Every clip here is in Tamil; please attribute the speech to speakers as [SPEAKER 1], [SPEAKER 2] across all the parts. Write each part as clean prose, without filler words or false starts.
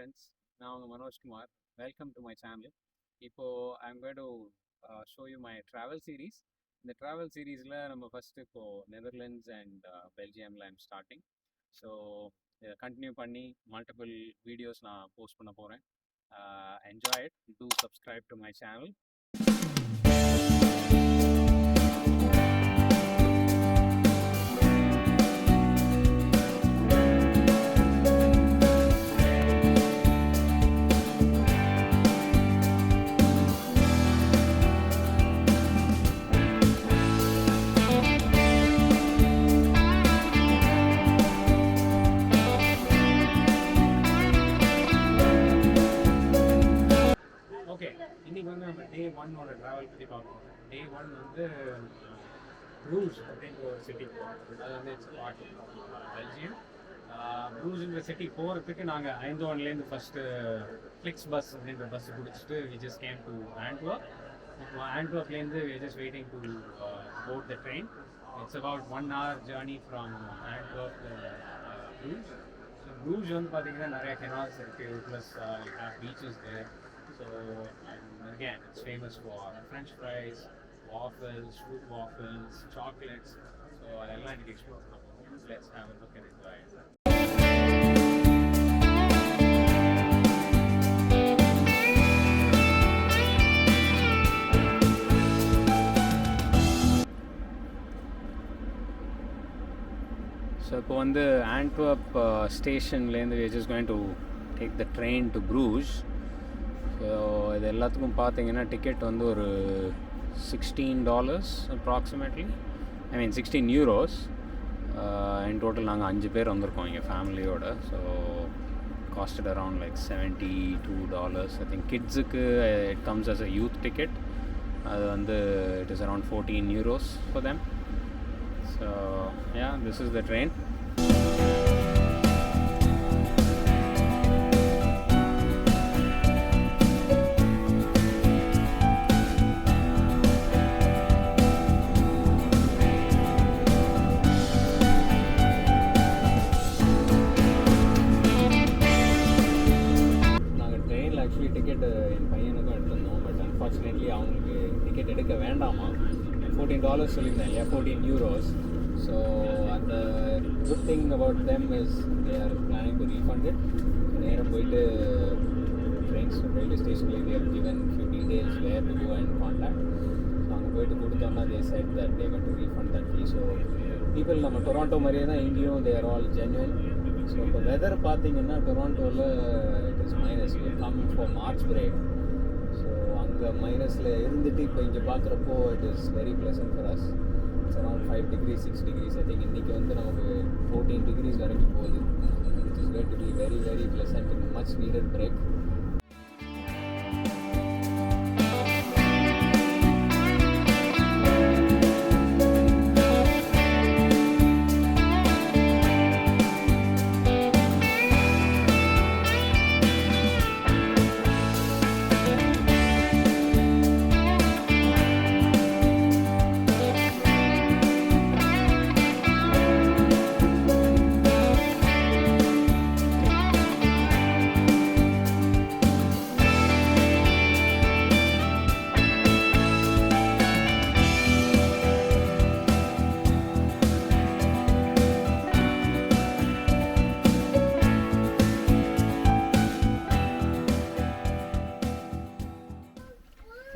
[SPEAKER 1] friends. நான் உங்கள் Manojkumar. Welcome to my channel. I'm going to show you my travel series. இந்த travel seriesல நம்ம ஃபர்ஸ்ட் நெதர்லாண்ட்ஸ் அண்ட் பெல்ஜியம்ல I'm starting. ஸோ இதை கண்டினியூ பண்ணி மல்டிபிள் வீடியோஸ் நான் போஸ்ட் பண்ண போகிறேன். Enjoy it. Do subscribe to my channel. இன்றைக்கி வந்து நம்ம டே 1 ட்ராவல் பற்றி பார்ப்போம். டே 1 வந்து ப்ரூஜ் அப்படின்ற ஒரு சிட்டி போகிறோம். அது வந்து இட்ஸ் பார்ட் பெல்ஜியம். ப்ரூஜ்ன்ற சிட்டி போகிறதுக்கு நாங்கள் ஐந்தோன்லேருந்து ஃபஸ்ட்டு ஃப்ளிக்ஸ் பஸ் அப்படின்ற பஸ் பிடிச்சிட்டு we just came to Antwerp. இப்போ ஆண்ட்வர்ப்லேருந்து we just waiting to board the train. It's about 1 hour journey from Antwerp Bruges. So Bruges வந்து பார்த்திங்கன்னா நிறைய கெனால்ஸ் இருக்குது, plus beaches there. So again, it's famous for French fries, waffles, fruit waffles, chocolates. So I'll like to explore. Let's have a look at it, guys. So இப்போ வந்து ஆண்ட்வர்ப் ஸ்டேஷன்லேருந்து we are just going to take the train to Bruges. So இது எல்லாத்துக்கும் பார்த்தீங்கன்னா டிக்கெட் வந்து ஒரு $16 approximately, I mean 16 euros. In total நாங்கள் 5 பேர் வந்திருக்கோம் இங்கே ஃபேமிலியோட. So costed around like $72. I think கிட்ஸுக்கு it comes as a youth ticket. அது வந்து it is around 14 euros for them. So yeah, this is the train. Ticket என் பையனுக்கும் எடுத்துருந்தோம். பட் அன்ஃபார்ச்சுனேட்லி அவங்களுக்கு டிக்கெட் எடுக்க வேண்டாமா. $14 சொல்லியிருந்தேன் இல்லையா, 14 euros. ஸோ அந்த good thing about them is they are planning to refund it. நேராக போயிட்டு ரயில்வே ஸ்டேஷனில் they are given few details where to go and contact. So அங்கே போயிட்டு கொடுத்தோம்னா they said that they want to refund that fee. So people நம்ம டொராண்டோ மாதிரியே தான் இங்கேயும் they are all genuine. So இப்போ வெதர் பார்த்தீங்கன்னா டொராண்டோவில் it is minus. We come for March break. So அங்கே மைனஸில் இருந்துட்டு இப்போ இங்கே பார்க்குறப்போ it is very pleasant for us. It's around 5 degrees 6 degrees. I think இன்றைக்கி வந்து நமக்கு 14 degrees வரைக்கும் போகுது. It is going to be very very pleasant and much needed break.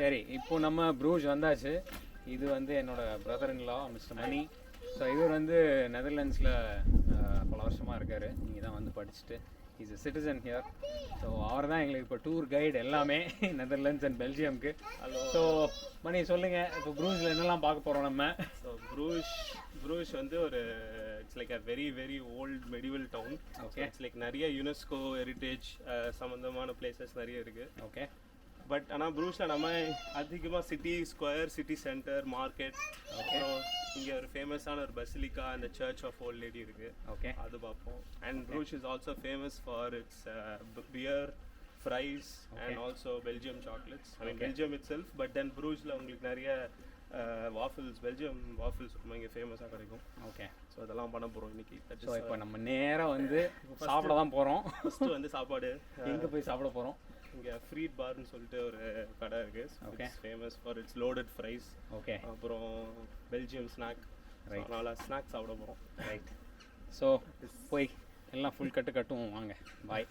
[SPEAKER 1] சரி, இப்போது நம்ம ப்ரூஜ் வந்தாச்சு. இது வந்து என்னோடய brother in law mister Mani. So இவர் வந்து நெதர்லாண்ட்ஸில் பல வருஷமாக இருக்கார். இங்கே தான் வந்து படிச்சுட்டு is a citizen here. So அவர் தான் எங்களுக்கு இப்போ டூர் கைடு எல்லாமே நெதர்லாண்ட்ஸ் அண்ட் பெல்ஜியம்க்கு. ஸோ மணி சொல்லுங்கள், இப்போ ப்ரூஜில் என்னெல்லாம் பார்க்க போகிறோம் நம்ம?
[SPEAKER 2] ஸோ ப்ரூஜ் வந்து ஒரு it's like a very very old medieval town. Okay, it's like நிறைய யுனெஸ்கோ ஹெரிட்டேஜ் சம்மந்தமான பிளேசஸ் நிறைய இருக்குது.
[SPEAKER 1] ஓகே,
[SPEAKER 2] பட் ஆனால் ப்ரூஜில் நம்ம அதிகமாக city square, city centre, market, அப்புறம் இங்கே ஒரு ஃபேமஸான ஒரு பசிலிக்கா அந்த சர்ச் ஆஃப் ஓல்ட் லேடி இருக்குது.
[SPEAKER 1] ஓகே,
[SPEAKER 2] அது பார்ப்போம். And Bruges is also famous for its beer, fries, and also Belgium chocolates. I mean Belgium itself, but then Bruges la ungalku nariya waffles, Belgium waffles ரொம்ப இங்கே ஃபேமஸாக கிடைக்கும்.
[SPEAKER 1] ஓகே.
[SPEAKER 2] ஸோ அதெல்லாம் பண்ண போகிறோம் இன்றைக்கி.
[SPEAKER 1] ஸோ இப்போ நம்ம நேராக வந்து சாப்பிட தான் போகிறோம்.
[SPEAKER 2] ஃபஸ்ட்டு வந்து சாப்பாடு
[SPEAKER 1] எங்கே போய் சாப்பிட போகிறோம்?
[SPEAKER 2] இங்கே ஃப்ரீட் பார்னு சொல்லிட்டு ஒரு கடை இருக்குது. Okay. Famous for its loaded fries.
[SPEAKER 1] Okay.
[SPEAKER 2] அப்புறம் பெல்ஜியம் ஸ்நாக். ரைட். அதனால் ஸ்நாக்ஸ் சாப்பிட போகிறோம்.
[SPEAKER 1] ரைட். ஸோ போய் எல்லாம் ஃபுல் கட்டு கட்டுவோம் வாங்க. பாய்.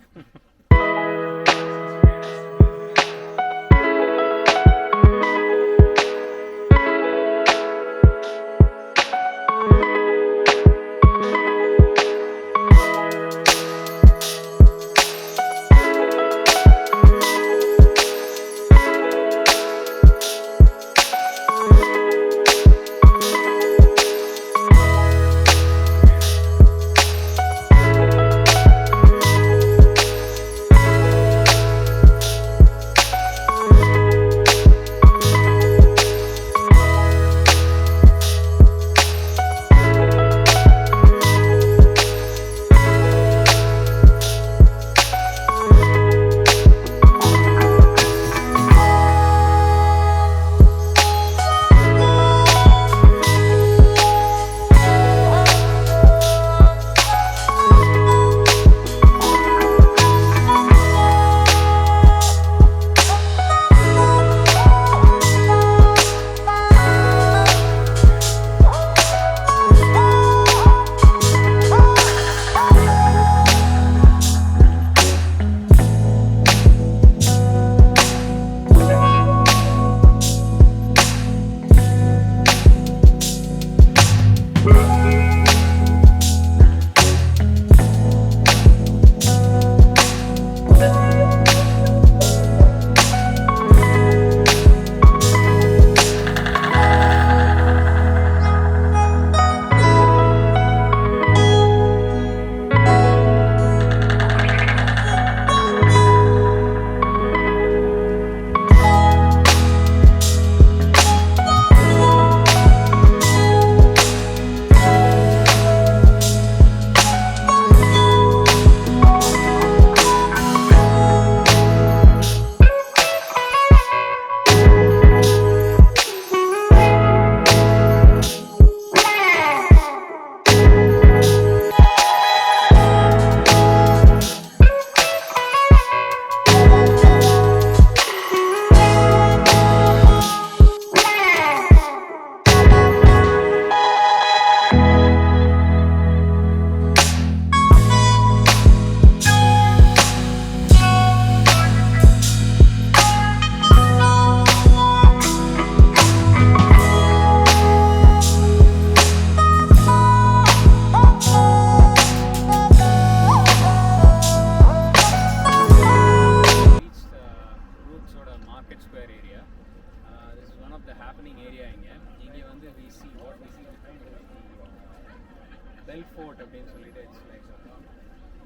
[SPEAKER 1] Belfort அப்படின்னு சொல்லிட்டு இட்ஸ் லைக்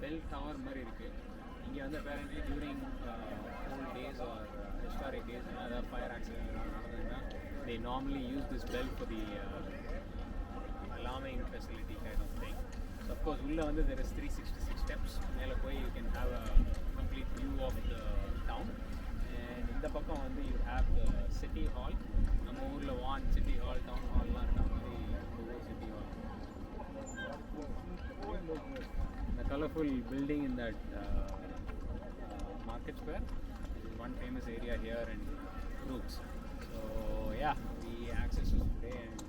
[SPEAKER 1] பெல் டவர் மாதிரி இருக்குது. இங்கே வந்து apparently during old days or historic days ஏதாவது ஃபயர் ஆக்சிடென்ட் நடந்ததுன்னா they normally use this bell for the alarming facility kind of thing. So of course உள்ள வந்து there is 366 steps. மேலே போய் you can have a complete view of the town. And இந்த பக்கம் வந்து you have the city hall. நம்ம ஊரில் வான் சிட்டி ஹால் டவுன் ஹால்லாம் இருக்க மாதிரி இந்த ஊர் city hall. The colorful building in that market square is one famous area here in Bruges. So yeah, we access this today and